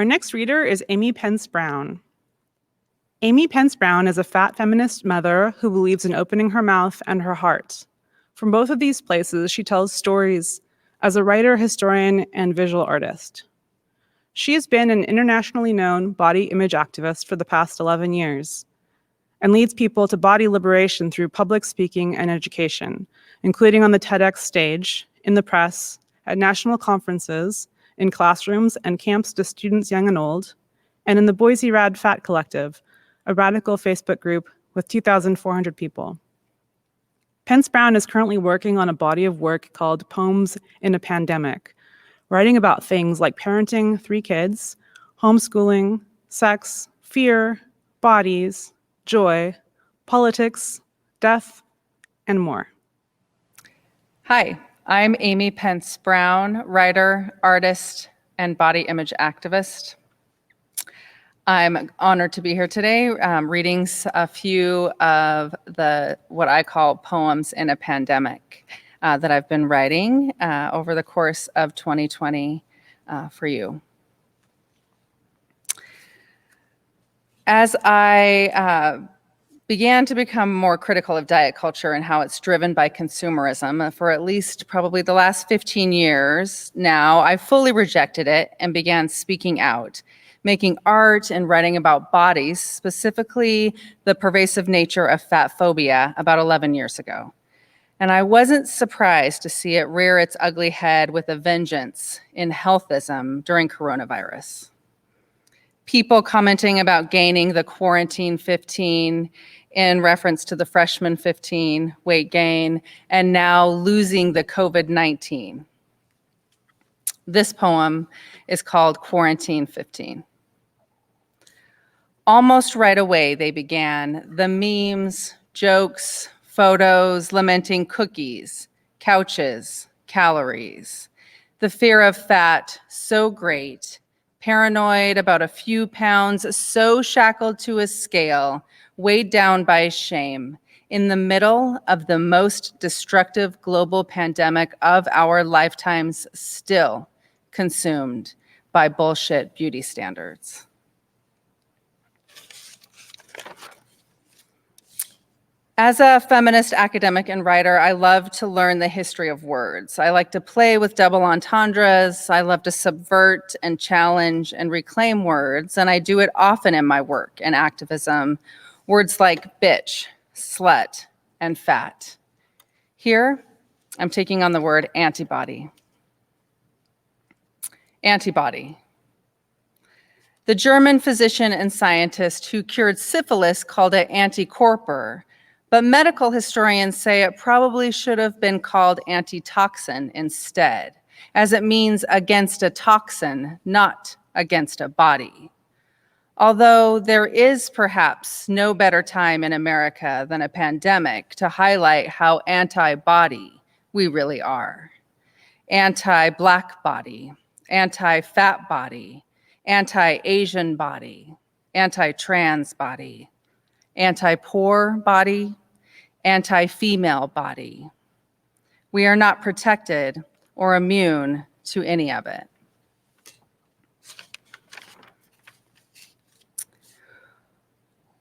Our next reader is Amy Pence-Brown. Amy Pence-Brown is a fat feminist mother who believes in opening her mouth and her heart. From both of these places, she tells stories as a writer, historian, and visual artist. She has been an internationally known body image activist for the past 11 years and leads people to body liberation through public speaking and education, including on the TEDx stage, in the press, at national conferences, in classrooms and camps to students young and old, and in the Boise Rad Fat Collective, a radical Facebook group with 2,400 people. Pence-Brown is currently working on a body of work called Poems in a Pandemic, writing about things like parenting 3 kids, homeschooling, sex, fear, bodies, joy, politics, death, and more. Hi, I'm Amy Pence-Brown, writer, artist, and body image activist. I'm honored to be here today, reading a few of what I call poems in a pandemic that I've been writing over the course of 2020 for you. As I began to become more critical of diet culture and how it's driven by consumerism for at least probably the last 15 years now, I fully rejected it and began speaking out, making art and writing about bodies, specifically the pervasive nature of fat phobia, about 11 years ago. And I wasn't surprised to see it rear its ugly head with a vengeance in healthism during coronavirus. People commenting about gaining the quarantine 15 in reference to the freshman 15 weight gain, and now losing the COVID-19. This poem is called Quarantine 15. Almost right away, they began the memes, jokes, photos lamenting cookies, couches, calories. The fear of fat, so great, paranoid about a few pounds, so shackled to a scale, weighed down by shame, in the middle of the most destructive global pandemic of our lifetimes, still consumed by bullshit beauty standards. As a feminist academic and writer, I love to learn the history of words. I like to play with double entendres. I love to subvert and challenge and reclaim words, and I do it often in my work and activism. Words like bitch, slut, and fat. Here, I'm taking on the word antibody. Antibody. The German physician and scientist who cured syphilis called it anticorpor, but medical historians say it probably should have been called antitoxin instead, as it means against a toxin, not against a body. Although there is perhaps no better time in America than a pandemic to highlight how anti-body we really are. Anti-Black body, anti-fat body, anti-Asian body, anti-trans body, anti-poor body, anti-female body. We are not protected or immune to any of it.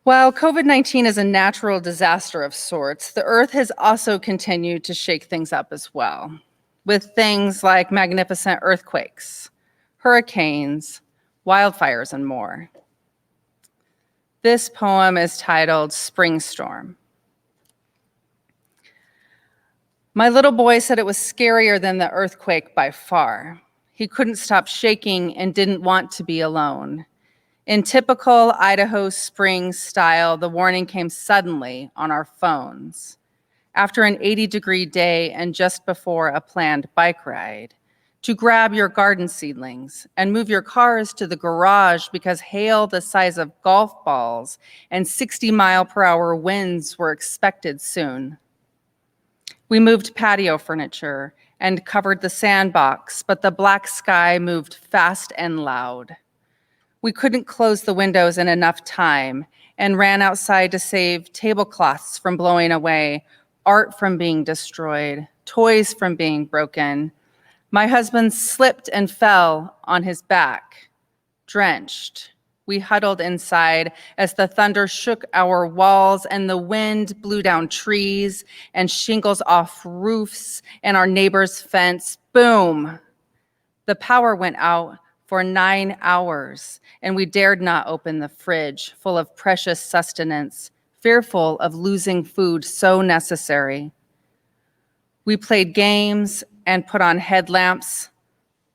While COVID-19 is a natural disaster of sorts, the Earth has also continued to shake things up as well, with things like magnificent earthquakes, hurricanes, wildfires, and more. This poem is titled Spring Storm. My little boy said it was scarier than the earthquake by far. He couldn't stop shaking and didn't want to be alone. In typical Idaho spring style, the warning came suddenly on our phones. After an 80-degree day and just before a planned bike ride, to grab your garden seedlings and move your cars to the garage because hail the size of golf balls and 60-mile-per-hour winds were expected soon. We moved patio furniture and covered the sandbox, but the black sky moved fast and loud. We couldn't close the windows in enough time and ran outside to save tablecloths from blowing away, art from being destroyed, toys from being broken. My husband slipped and fell on his back, drenched. We huddled inside as the thunder shook our walls and the wind blew down trees and shingles off roofs and our neighbor's fence. Boom! The power went out for 9 hours, and we dared not open the fridge full of precious sustenance, fearful of losing food so necessary. We played games and put on headlamps,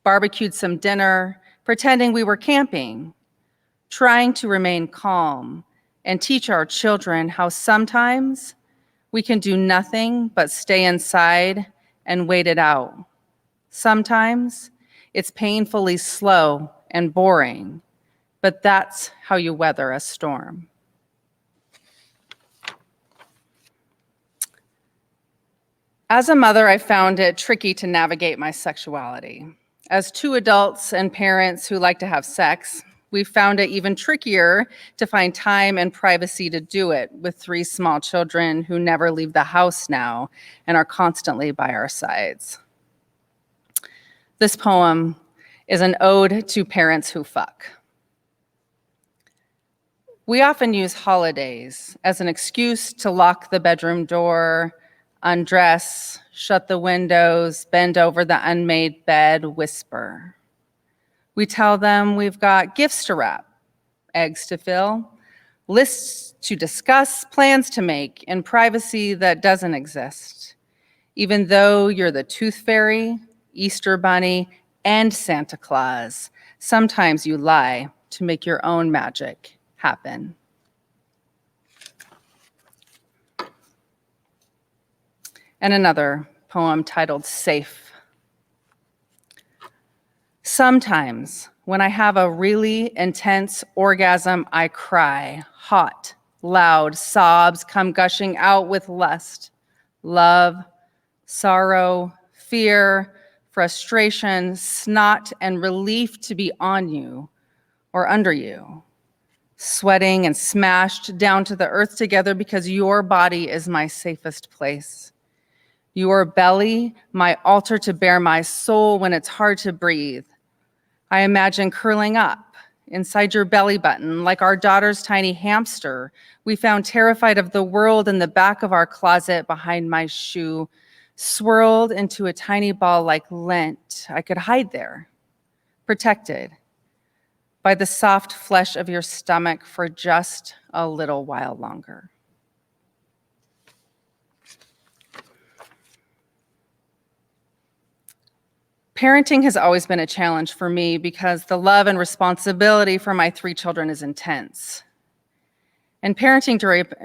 barbecued some dinner, pretending we were camping, trying to remain calm and teach our children how sometimes we can do nothing but stay inside and wait it out. Sometimes it's painfully slow and boring, but that's how you weather a storm. As a mother, I found it tricky to navigate my sexuality. As two adults and parents who like to have sex, we found it even trickier to find time and privacy to do it with 3 small children who never leave the house now and are constantly by our sides. This poem is an ode to parents who fuck. We often use holidays as an excuse to lock the bedroom door, undress, shut the windows, bend over the unmade bed, whisper. We tell them we've got gifts to wrap, eggs to fill, lists to discuss, plans to make in privacy that doesn't exist. Even though you're the Tooth Fairy, Easter Bunny, and Santa Claus, sometimes you lie to make your own magic happen. And another poem titled Safe. Sometimes when I have a really intense orgasm, I cry. Hot, loud sobs come gushing out with lust, love, sorrow, fear, frustration, snot, and relief to be on you or under you, sweating and smashed down to the earth together because your body is my safest place. Your belly, my altar to bear my soul when it's hard to breathe. I imagine curling up inside your belly button like our daughter's tiny hamster we found terrified of the world in the back of our closet behind my shoe, swirled into a tiny ball like lint. I could hide there, protected by the soft flesh of your stomach for just a little while longer. Parenting has always been a challenge for me because the love and responsibility for my 3 children is intense. And parenting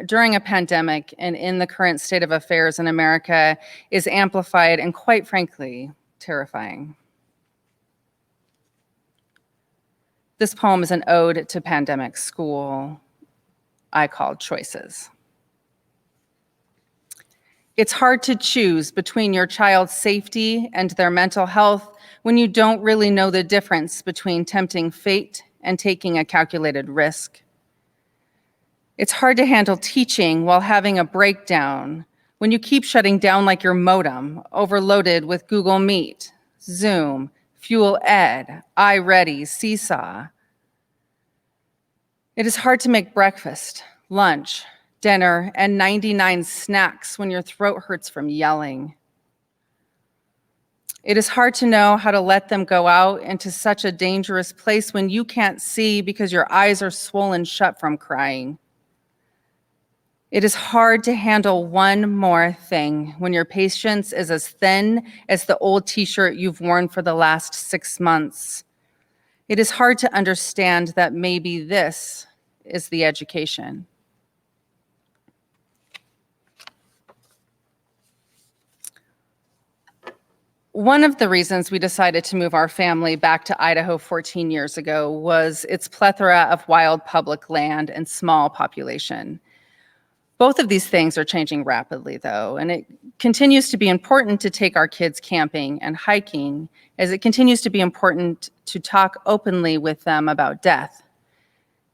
during a pandemic and in the current state of affairs in America is amplified and, quite frankly, terrifying. This poem is an ode to pandemic school I call Choices. It's hard to choose between your child's safety and their mental health when you don't really know the difference between tempting fate and taking a calculated risk. It's hard to handle teaching while having a breakdown when you keep shutting down like your modem, overloaded with Google Meet, Zoom, Fuel Ed, iReady, Seesaw. It is hard to make breakfast, lunch, dinner, and 99 snacks when your throat hurts from yelling. It is hard to know how to let them go out into such a dangerous place when you can't see because your eyes are swollen shut from crying. It is hard to handle one more thing when your patience is as thin as the old t-shirt you've worn for the last 6 months. It is hard to understand that maybe this is the education. One of the reasons we decided to move our family back to Idaho 14 years ago was its plethora of wild public land and small population. Both of these things are changing rapidly, though, and it continues to be important to take our kids camping and hiking, as it continues to be important to talk openly with them about death,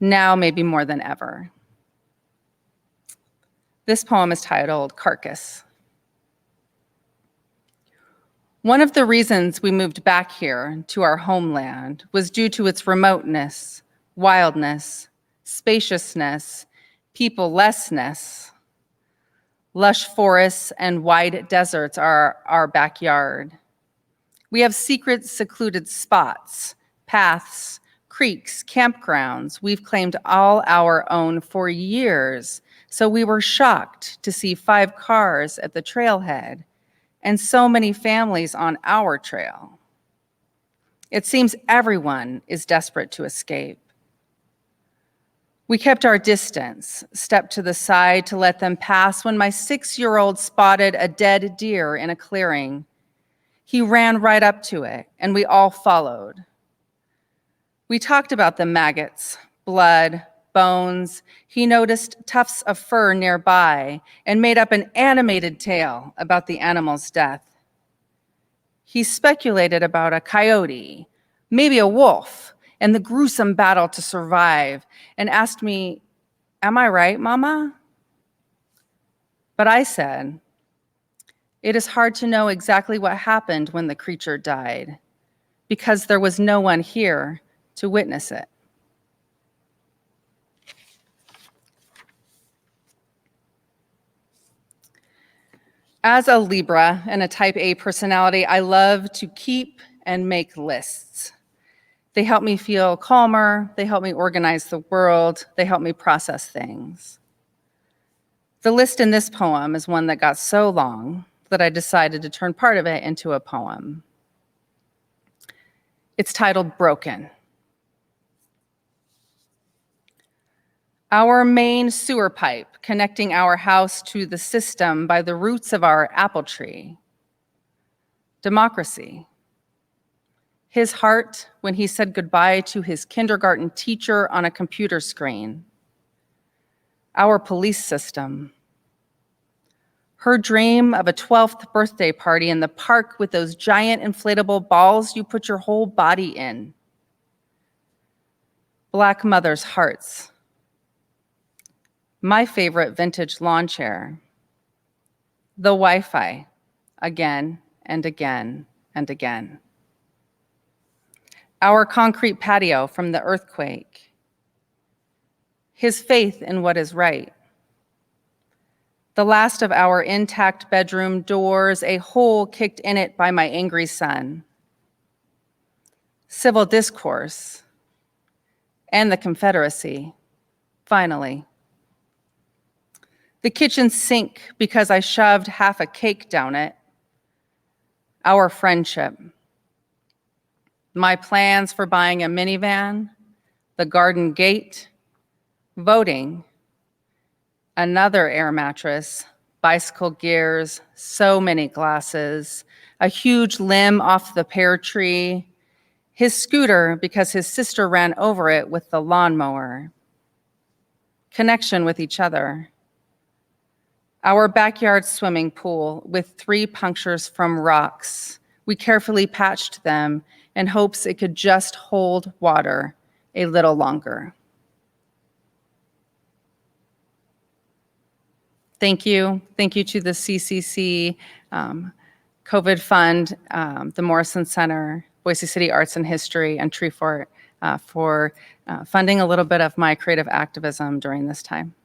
now maybe more than ever. This poem is titled Carcass. One of the reasons we moved back here to our homeland was due to its remoteness, wildness, spaciousness, people-lessness. Lush forests and wide deserts are our backyard. We have secret, secluded spots, paths, creeks, campgrounds we've claimed all our own for years, so we were shocked to see 5 cars at the trailhead and so many families on our trail. It seems everyone is desperate to escape. We kept our distance, stepped to the side to let them pass when my 6-year-old spotted a dead deer in a clearing. He ran right up to it, and we all followed. We talked about the maggots, blood, bones. He noticed tufts of fur nearby and made up an animated tale about the animal's death. He speculated about a coyote, maybe a wolf, and the gruesome battle to survive, and asked me, "Am I right, Mama?" But I said, "It is hard to know exactly what happened when the creature died, because there was no one here to witness it." As a Libra and a type A personality, I love to keep and make lists. They help me feel calmer, they help me organize the world, they help me process things. The list in this poem is one that got so long that I decided to turn part of it into a poem. It's titled Broken. Our main sewer pipe connecting our house to the system by the roots of our apple tree. Democracy. His heart when he said goodbye to his kindergarten teacher on a computer screen. Our police system. Her dream of a 12th birthday party in the park with those giant inflatable balls you put your whole body in. Black mothers' hearts. My favorite vintage lawn chair. The Wi-Fi, again and again and again. Our concrete patio from the earthquake. His faith in what is right. The last of our intact bedroom doors, a hole kicked in it by my angry son. Civil discourse. And the Confederacy, finally. The kitchen sink because I shoved half a cake down it. Our friendship. My plans for buying a minivan, the garden gate, voting, another air mattress, bicycle gears, so many glasses, a huge limb off the pear tree, his scooter because his sister ran over it with the lawnmower, connection with each other, our backyard swimming pool with 3 punctures from rocks. We carefully patched them in hopes it could just hold water a little longer. Thank you. Thank you to the CCC, COVID Fund, the Morrison Center, Boise City Arts and History, and Treefort for funding a little bit of my creative activism during this time.